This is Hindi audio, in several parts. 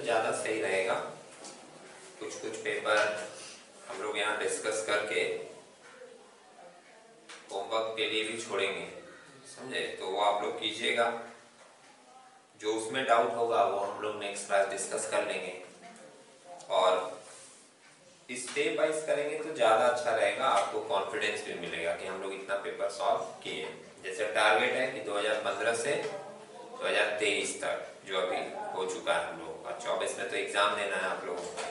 तो ज़्यादा सही रहेगा। कुछ कुछ पेपर हम लोग यहाँ डिस्कस करके होमवर्क के लिए भी छोड़ेंगे, समझे? तो वो आप लोग कीजिएगा, जो उसमें डाउट होगा वो हम लोग नेक्स्ट क्लास डिस्कस कर लेंगे। और स्टेप वाइज करेंगे तो ज़्यादा अच्छा रहेगा, आपको कॉन्फिडेंस भी मिलेगा कि हम लोग इतना पेपर सॉल्व किए। जैसे टारगेट है कि 2015 से 2023 तक जो अभी हो चुका है हम लोग, और 24 में तो एग्ज़ाम देना है आप लोगों को,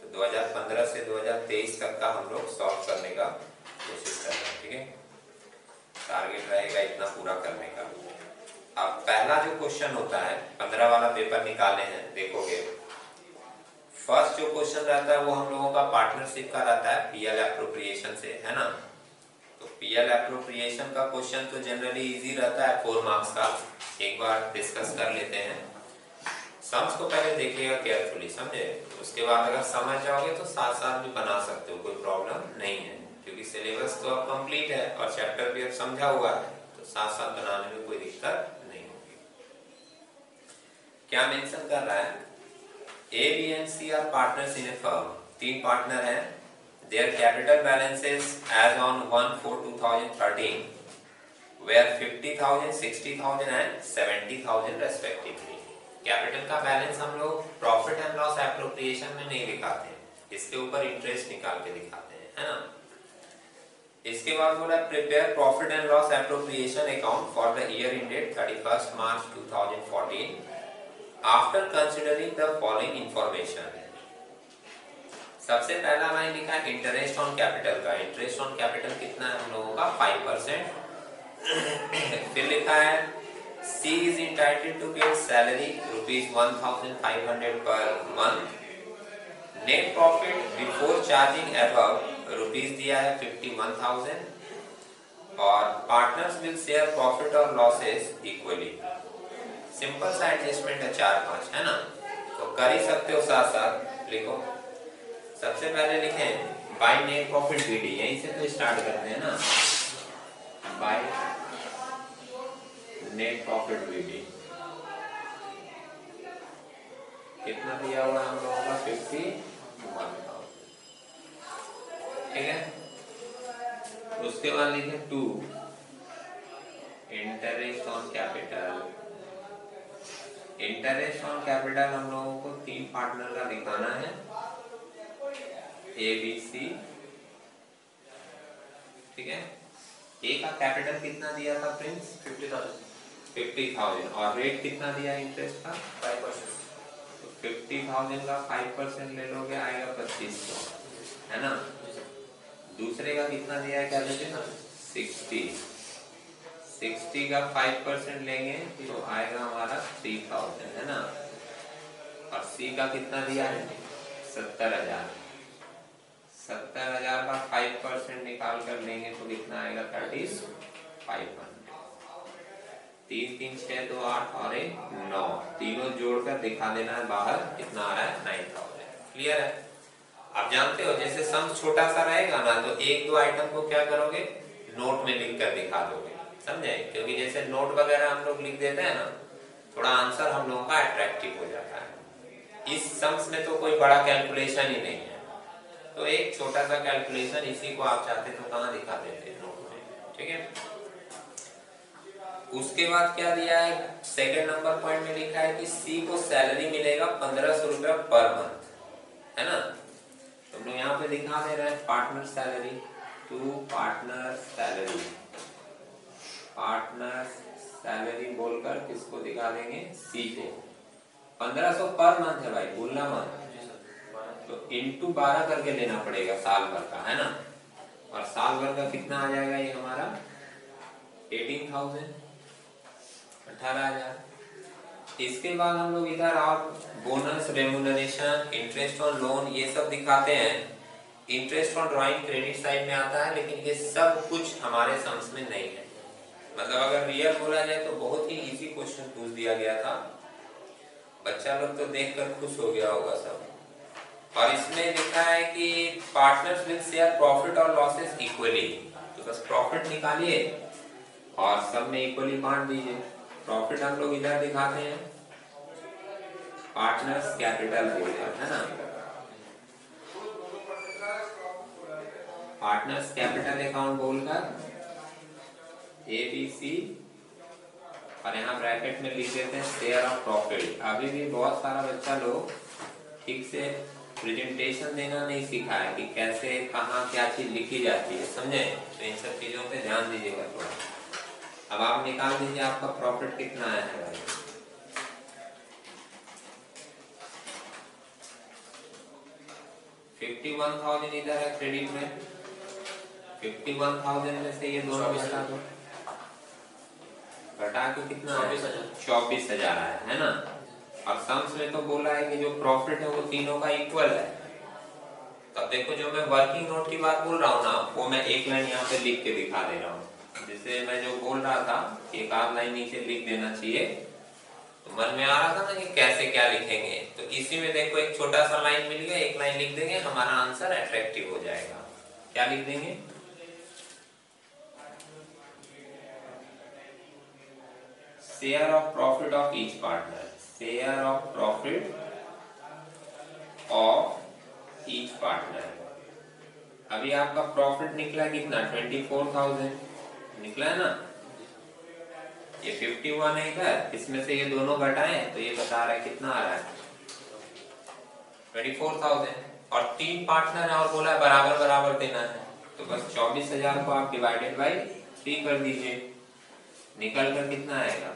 तो 2015 से 2023 तक का हम लोग सॉल्व करने का कोशिश कर रहे हैं। ठीक है, टारगेट रहेगा इतना पूरा करने का। अब पहला जो क्वेश्चन होता है, 15 वाला पेपर निकाले हैं, देखोगे फर्स्ट जो क्वेश्चन रहता है वो हम लोगों का पार्टनरशिप का रहता है, पीएल एप्रोप्रिएशन से, है ना। तो पीएल एप्रोप्रिएशन का क्वेश्चन तो जनरली इजी रहता है, 4 मार्क्स का। एक बार डिस्कस कर लेते हैं। सम्स को पहले देखिएगा केयरफुली, समझे? उसके बाद अगर समझ जाओगे तो साथ साथ भी बना सकते हो, कोई प्रॉब्लम नहीं है, क्योंकि सिलेबस तो अब कंप्लीट है और चैप्टर भी अब समझा हुआ है, तो साथ साथ बनाने में कोई दिक्कत नहीं होगी। क्या मेंशन कर रहा है? A, B and C are partners in a firm. 3 partner हैं। Their capital balances as on 1/4/2013 were 50,000, 60,000 and 70,000 respectively. Capital का बैलेंस हम लोग प्रॉफिट एंड लॉस एप्रोप्रिएशन में नहीं दिखाते, इसके ऊपर इंटरेस्ट निकाल के दिखाते हैं, है ना। इसके बाद बोला prepare profit and loss appropriation account for the year ended 31 March 2014 after considering the following information. सबसे पहला लाइन लिखा है इंटरेस्ट ऑन कैपिटल का। इंटरेस्ट ऑन कैपिटल कितना है हम लोगों का? 5%। फिर लिखा है C is entitled to get salary ₹1,500 per month. Net profit before charging above rupees दिया है 51,000 और पार्टनर्स will share profit और losses equally। सिंपल सा एडजस्टमेंट है, 4-5, है ना। तो कर ही सकते हो, साथ साथ लिखो। सबसे पहले लिखें बाय नेट प्रॉफिट बीडी, यहीं से तो स्टार्ट करते हैं ना। बाय नेट प्रॉफिट बीडी कितना दिया हुआ हम लोगों का? 51,000, ठीक है। उसके बाद लिखें 2 interest on capital. Interest on capital हम लोगों को 3 पार्टनर का दिखाना है, ABC, ठीक है। ए का कैपिटल कितना दिया था फ्रेंड्स? 50,000 और रेट कितना दिया इंटरेस्ट का? 5%। तो 50,000 का 5% ले लोगे, आएगा 2500, है ना। दूसरे का कितना दिया है कैपिटल? 60 का 5% लेंगे तो आएगा हमारा 3,000, है ना। और C का कितना दिया है? 70,000। 70,000 का 5% निकाल कर लेंगे तो कितना आएगा? 3500। 3 3 6 2 8 और 1 9, तीनों जोड़कर दिखा देना है बाहर, कितना आ रहा है? 9,000। क्लियर है? आप जानते हो जैसे सम छोटा सा रहेगा ना तो 1-2 आइटम को क्या करोगे? नोट में लिख कर दिखा दोगे, समझे? क्योंकि जैसे नोट वगैरह हम लोग लिख देते हैं ना, थोड़ा आंसर हम लोगों का अट्रैक्टिव हो जाता है। इस सम्स में तो कोई बड़ा कैलकुलेशन ही नहीं है, तो एक छोटा सा कैलकुलेशन, इसी को आप चाहते तो कहाँ दिखा देते? नोट में, ठीक है। उसके बाद क्या दिया है? सेकंड नंबर पॉइंट में लिखा है कि C को सैलरी मिलेगा 1,500 रुपया पर मंथ, है ना। तो हम लोग यहाँ पे दिखा दे रहे हैं partner salary, 2 partner salary. Partner salary बोलकर किसको दिखा देंगे? C को। 1,500 पर मंथ है भाई, भूलना मत। तो इंटू 12 करके लेना पड़ेगा साल भर का, है ना। और साल भर का कितना आ जाएगा ये हमारा? 18,000, 18,000। इसके बाद हम लोग इधर आप bonus, remuneration, interest on loan ये सब दिखाते हैं। Interest on drawing credit side में आता है, लेकिन ये सब कुछ हमारे सम्स में नहीं है। मतलब अगर रियल बोला जाए तो बहुत ही इजी क्वेश्चन पूछ दिया गया था, बच्चा लोग तो देखकर खुश हो गया होगा सब। और इसमें लिखा है कि पार्टनर्स विल शेयर प्रॉफिट और लॉसेस इक्वली, तो बस प्रॉफिट निकालिए और सब में इक्वली बांट दीजिए। प्रॉफिट हम लोग इधर दिखाते हैं पार्टनर्स कैपिटल होल्डर, है ना। पार्टनर्स कैपिटल अकाउंट बोलकर ABC और यहाँ ब्रैकेट में लिख देते हैं शेयर ऑफ प्रॉफिट। अभी भी बहुत सारा बच्चा लोग ठीक से प्रेजेंटेशन देना नहीं सीखा है कि कैसे कहाँ क्या चीज लिखी जाती है, समझे। तो इन सब चीजों पे ध्यान दीजिएगा थोड़ा। अब आप निकाल दीजिए आपका प्रॉफिट कितना आया है भाई। 51,000 इधर है क्रेडिट में, 51,000 में से ये दोनों घटा दो, घटा के कितना 24,000 आया है ना। और सम्स में तो बोला है कि जो प्रॉफिट है वो तीनों का इक्वल है। तब देखो जो मैं वर्किंग नोट की बात बोल रहा हूँ ना, वो मैं एक लाइन यहाँ पे लिख के दिखा दे रहा हूँ। जैसे मैं जो बोल रहा था एक आध लाइन नीचे लिख देना चाहिए, तो मन में आ रहा था ना कि कैसे क्या लिखेंगे। तो इसी में देखो एक छोटा सा लाइन मिल गया, एक लाइन लिख देंगे, हमारा आंसर अट्रैक्टिव हो जाएगा। क्या लिख देंगे? Share of profit of each partner, share of profit of each partner. अभी आपका प्रॉफिट निकला कितना 24,000 निकला है ना। ये 51 है इधर, इसमें से ये दोनों घटाएं तो ये बता रहा है कितना आ रहा है 24,000। और 3 पार्टनर है और बोला है बराबर बराबर देना है, तो बस 24,000 को आप डिवाइडेड बाई 3 कर दीजिए, निकल कर कितना आएगा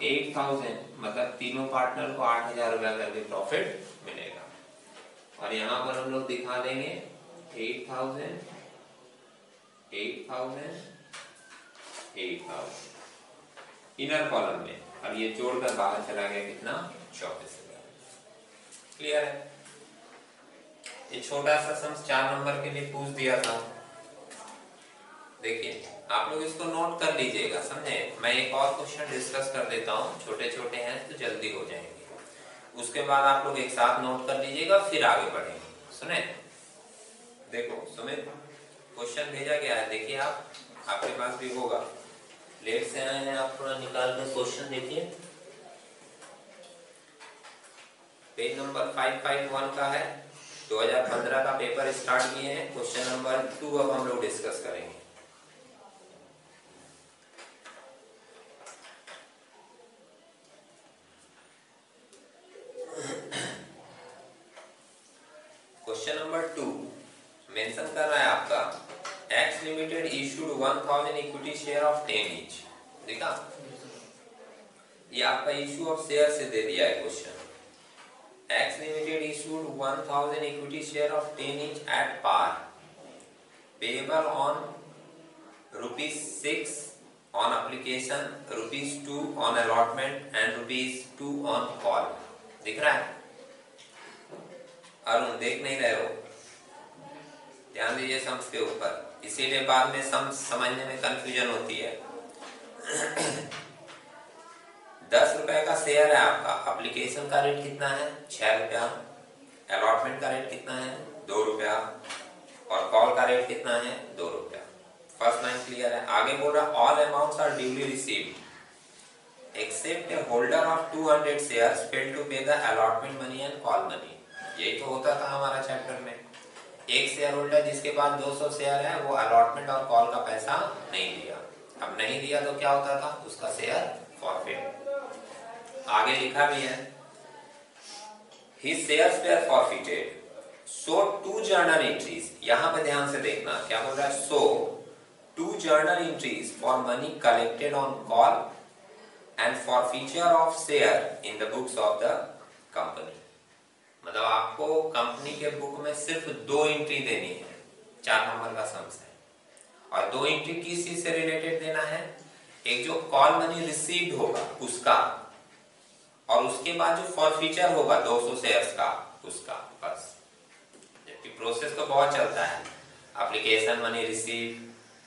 8,000। मतलब तीनों पार्टनर को 8,000 रुपया करके प्रॉफिट मिलेगा। और यहाँ पर हम लोग दिखा देंगे 8,000 8,000 8,000 इनर कॉलम में। अब ये जोड़कर बाहर चला गया कितना 24,000। क्लियर है। ये छोटा सा सम्स 4 नंबर के लिए पूछ दिया था। देखिए आप लोग इसको नोट कर लीजिएगा, समझे। मैं एक और क्वेश्चन डिस्कस कर देता हूँ, छोटे छोटे हैं तो जल्दी हो जाएंगे। उसके बाद आप लोग एक साथ नोट कर लीजिएगा, फिर आगे बढ़ेंगे। सुने, देखो सुमित क्वेश्चन भेजा गया है, देखिए आप, आपके पास भी होगा। लेट से आए हैं आप, थोड़ा निकाल कर क्वेश्चन देखिए। पेज नंबर 551 का है, 2015 का पेपर स्टार्ट किए हैं। क्वेश्चन नंबर 2 अब हम लोग डिस्कस करेंगे। क्वेश्चन नंबर 2 मेंशन कर रहा है आपका x limited issued 1,000 equity share of 10 each. देखा, ये आपका इशू ऑफ शेयर से दे दिया है question. X limited issued 1,000 equity share of 10 each at par, payable on ₹6 on application, ₹2 on allotment and ₹2 on call. दिख रहा है? अरुण देख नहीं रहे हो, ध्यान दीजिए सम्स के ऊपर, इसीलिए बाद में सम्स समझने में कंफ्यूजन होती है। 10 रुपए का शेयर है आपका, एप्लीकेशन का रेट कितना है 6 रुपया, अलॉटमेंट का रेट कितना है 2 रुपया और कॉल का रेट कितना है 2 रुपया। फर्स्ट लाइन क्लियर है। आगे बोल रहा all amounts are duly received except a holder of 200 shares failed to pay the allotment money and call money. यही तो होता था हमारा चैप्टर में। एक शेयर होल्डर जिसके पास 200 शेयर है वो अलॉटमेंट और कॉल का पैसा नहीं दिया। अब नहीं दिया तो क्या होता था, उसका शेयर फॉरफिट। आगे लिखा भी है his shares were forfeited, so 2 journal entries। यहाँ पे ध्यान से देखना क्या बोल रहा है, so 2 journal entries for money collected on call and forfeiture of share in the books of the company। मतलब आपको कंपनी के बुक में सिर्फ 2 एंट्री देनी है, 4 नंबर का सम्स है। और 2 एंट्री किस चीज से रिलेटेड देना है, एक जो कॉल मनी रिसीव्ड होगा उसका, और उसके बाद जो फॉरफीचर होगा 200 शेयर्स का उसका, बस। जबकि प्रोसेस तो बहुत चलता है, एप्लीकेशन मनी रिसीव,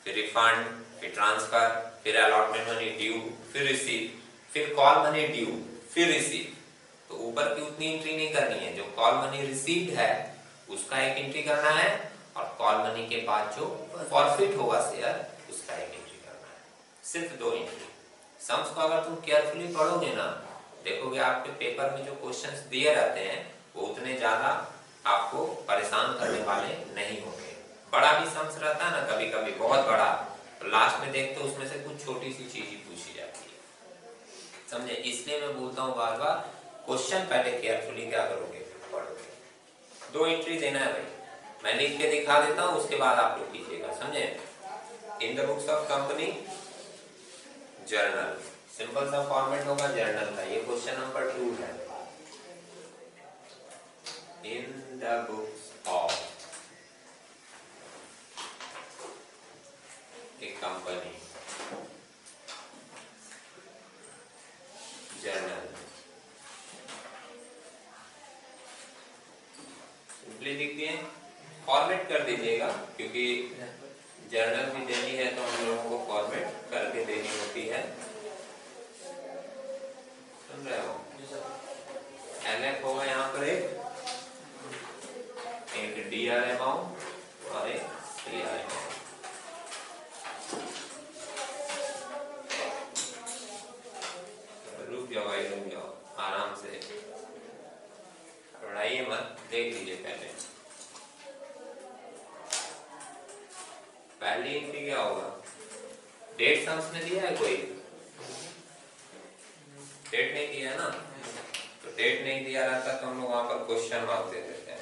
फिर रिफंड, फिर ट्रांसफर, फिर अलॉटमेंट मनी ड्यू, फिर रिसीव, फिर कॉल मनी ड्यू, फिर रिसीव। तो ऊपर की उतनी एंट्री नहीं करनी है, जो कॉल मनी रिसीव्ड है उसका एक एंट्री करना है, और कॉल मनी के बाद जो फॉरफिट होगा शेयर उसका एक एंट्री करना है। सिर्फ 2 एंट्री। सम्स को अगर तुम केयरफुली पढ़ोगे ना देखोगे आपके पेपर में जो क्वेश्चंस दिए रहते हैं वो उतने ज्यादा आपको परेशान करने वाले नहीं होंगे। बड़ा भी सम्स रहता है ना कभी कभी बहुत बड़ा, तो लास्ट में देखते हो उसमें से कुछ छोटी सी चीज ही पूछी जाती है, समझे। इसलिए मैं बोलता हूँ बार बार क्वेश्चन पहले केयरफुली क्या करोगे, पढ़ोगे। 2 एंट्री देना है भाई, मैं लिख के दिखा देता हूँ, उसके बाद आप लोग कीजिएगा, समझे। In the books of company journal, simple सा फॉर्मेट होगा जर्नल का। ये क्वेश्चन नंबर 2 है। In the books of A company journal, simply लिख दिए, फॉर्मेट कर दीजिएगा क्योंकि जर्नल भी देनी है तो हम लोगों को फॉर्मेट करके देनी होती है, सुन रहे हो। एलएफ होगा यहाँ पर एक डीआर अमाउंट और एक सीआर अमाउंट। रुक जाओ भाई, रुक जाओ, आराम से पढ़ाइए मत, देख लीजिए पहली एंट्री क्या होगा। डेट सम्स में दिया है कोई, डेट नहीं दिया है ना, तो डेट नहीं दिया रहता तो हम लोग वहां पर क्वेश्चन मार्क दे देते हैं।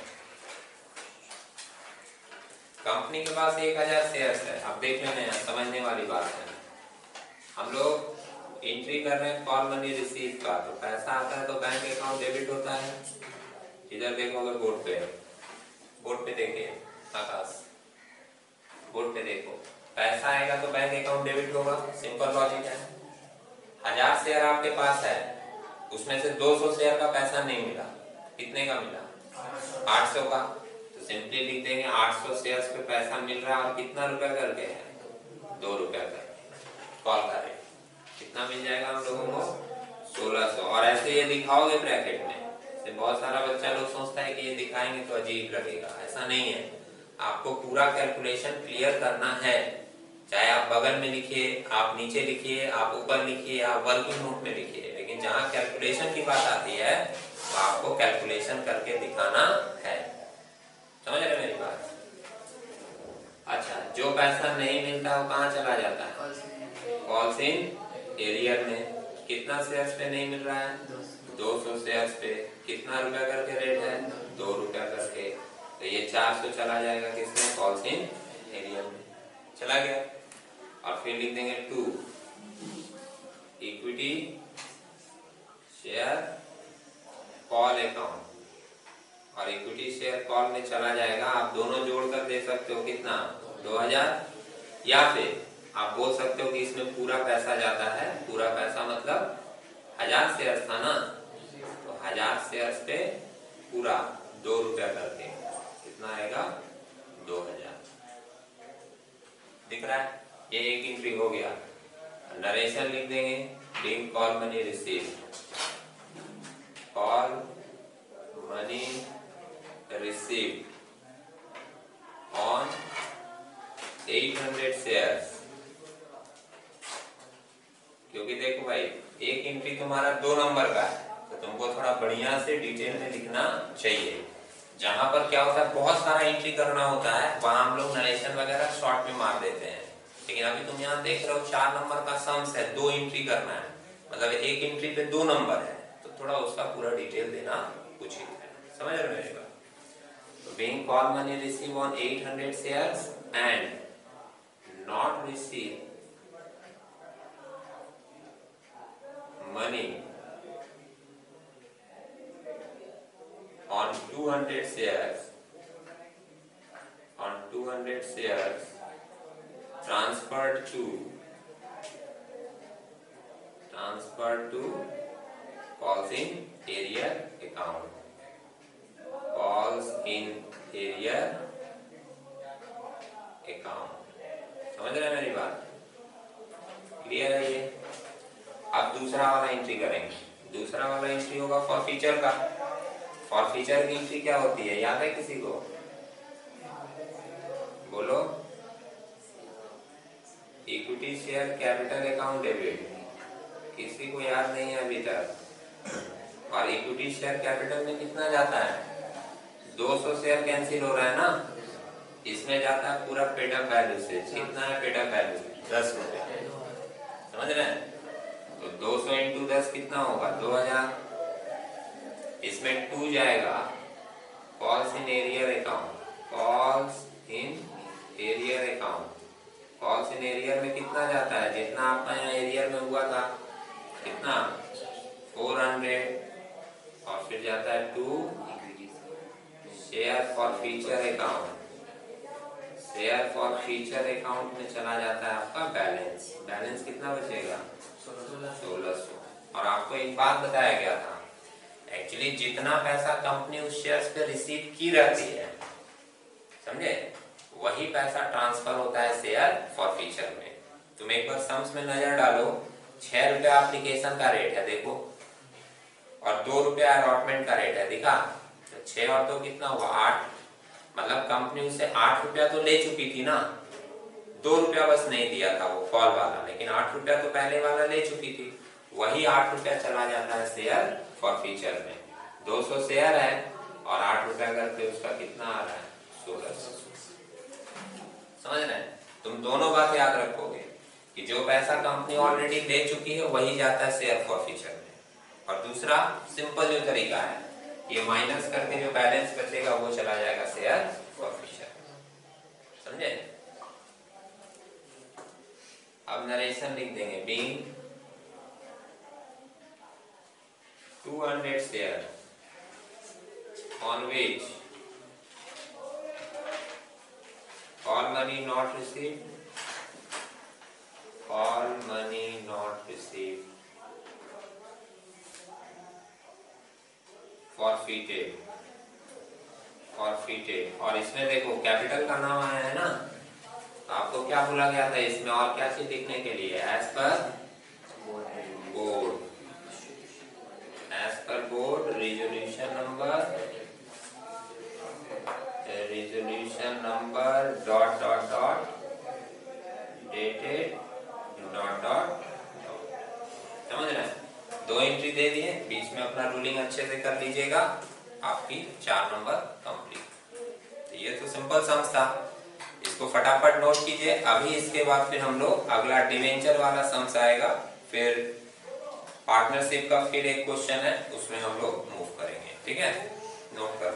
कंपनी के पास 1000 शेयर्स है, अब देख लेना है, समझने वाली बात है। हम लोग एंट्री कर रहे हैं कॉल मनी रिसीव का, तो पैसा आता है तो बैंक अकाउंट डेबिट होता है। इधर देखोगे बोर्ड पे देखिए आकाश, बोर्ड पे देखो, पैसा आएगा तो बैंक अकाउंट डेबिट होगा, सिंपल लॉजिक है। 1000 शेयर आपके पास है, उसमें से 200 शेयर का पैसा नहीं मिला, कितने का मिला, 800 का, तो सिंपली लिख देंगे 800 शेयर्स पे पैसा मिल रहा है और कितना रुपया करके है, 2 रुपया करके। कॉल का रेट कितना मिल जाएगा हम लोगों को, 1600। और ऐसे ये दिखाओगे ब्रैकेट में, से बहुत सारा बच्चा लोग सोचता है कि ये दिखाएंगे तो अजीब लगेगा, ऐसा नहीं है। आपको पूरा कैलकुलेशन क्लियर करना है, चाहे आप बगल में लिखिए, आप नीचे लिखिए, आप ऊपर लिखिए, आप वर्किंग नोट में लिखिए, लेकिन जहाँ कैलकुलेशन की बात आती है तो आपको कैलकुलेशन करके दिखाना है, समझ रहे मेरी बात। अच्छा, जो पैसा नहीं मिलता वो कहाँ चला जाता है, कॉल्स इन एरियर में। कितना शेयर्स पे नहीं मिल रहा है, 200 शेयर्स पे, कितना रुपया करके रेट है, 2 रुपया करके, तो ये 400 चला जाएगा किसमें, कॉल्स इन एरियर में चला गया। और फिर लिख देंगे 2 इक्विटी शेयर कॉल अकाउंट, और इक्विटी शेयर कॉल में चला जाएगा, आप दोनों जोड़कर दे सकते हो कितना, 2000, या फिर आप बोल सकते हो कि इसमें पूरा पैसा जाता है, पूरा पैसा मतलब 1000 शेयर था ना, तो 1000 शेयर पे पूरा 2 रुपया करके कितना आएगा, 2000 दिख रहा है। ये एक एंट्री हो गया। नरेशन लिख देंगे, being call money receive, call money receive on 800 shares. क्योंकि देखो भाई, एक एंट्री तुम्हारा 2 नंबर का है, तो तुमको थोड़ा बढ़िया से डिटेल में लिखना चाहिए। जहां पर क्या होता है, बहुत सारा एंट्री करना होता है, वहां हम लोग नरेशन वगैरह शॉर्ट में मार देते हैं। लेकिन अभी तुम यहाँ देख रहे हो 4 नंबर का सम्स है, 2 एंट्री करना है, मतलब एक एंट्री पे 2 नंबर है, तो थोड़ा उसका पूरा डिटेल देना उचित है, समझ रहे हो मेरी बात। तो being call money receive on 800 shares and not receive money on 200 shares, transferred to calls in area account, calls in area account। समझ रहे हैं मेरी बात, क्लियर है ये। अब दूसरा वाला एंट्री करेंगे। दूसरा वाला एंट्री होगा फॉर फीचर का। फॉर फीचर की एंट्री क्या होती है, याद है किसी को, बोलो। Equity share capital account debit, किसी को याद नहीं है अभी तक, और इक्विटी शेयर कैपिटल में कितना जाता है, 200 शेयर कैंसिल हो रहा है ना, इसमें जाता है पूरा पेड अप वैल्यू से। कितना है पेड अप वैल्यू, 10 रुपया, समझ रहे हैं। तो 200 इंटू 10 कितना होगा, 2000। इसमें 2 जाएगा calls in arrear account, calls in arrear account. Calls in arrear में कितना जाता है, जितना आपका यहाँ एरियर में हुआ था कितना 400, और फिर जाता है 2 share for future account. Share for future account में चला जाता है आपका बैलेंस। बैलेंस कितना बचेगा, 1600। और आपको एक बात बताया गया था, एक्चुअली जितना पैसा कंपनी उस शेयर्स पे रिसीव की रहती है, समझे, वही पैसा ट्रांसफर होता है शेयर फॉर फ्यूचर में। तुम एक बार सम्स में नजर डालो, 6 रुपया एप्लीकेशन का रेट है देखो, और 2 रुपया अलॉटमेंट का रेट है, दिखा। तो 6 और 2 कितना हुआ, 8। मतलब कंपनी उसे 8 रुपया तो ले चुकी थी ना, 2 रुपया बस नहीं दिया था वो कॉल वाला, लेकिन 8 रुपया तो पहले वाला ले चुकी थी। वही 8 रुपया चला जाता है शेयर फॉर फ्यूचर में। 200 शेयर है और 8 रुपया करके उसका कितना आ रहा है, 1600। समझ रहे हैं। तुम दोनों बात याद रखोगे कि जो पैसा कंपनी ऑलरेडी ले चुकी है वही जाता है शेयर फॉर फ्यूचर में, और दूसरा सिंपल जो तरीका है, ये माइनस करके जो बैलेंस बचेगा वो चला जाएगा शेयर फॉर फ्यूचर। समझे। अब नरेशन लिख देंगे, being 200 share on which all money not received, all money not received, forfeited, forfeited। और इसमें देखो कैपिटल का नाम आया है ना, तो आपको क्या बोला गया था इसमें, और क्या चीज लिखने के लिए, as per board, as per board resolution number, resolution number dot dot dot dated dot dot। समझ रहे हैं। 2 एंट्री दे दिए, बीच में अपना रूलिंग अच्छे से कर लीजिएगा, आपकी 4 नंबर कंप्लीट। ये तो सिंपल सम्स था, इसको फटाफट नोट कीजिए। अभी इसके बाद फिर हम लोग अगला डिवेंचर वाला सम्स आएगा, फिर पार्टनरशिप का फिर एक क्वेश्चन है, उसमें हम लोग मूव करेंगे। ठीक है, नोट कर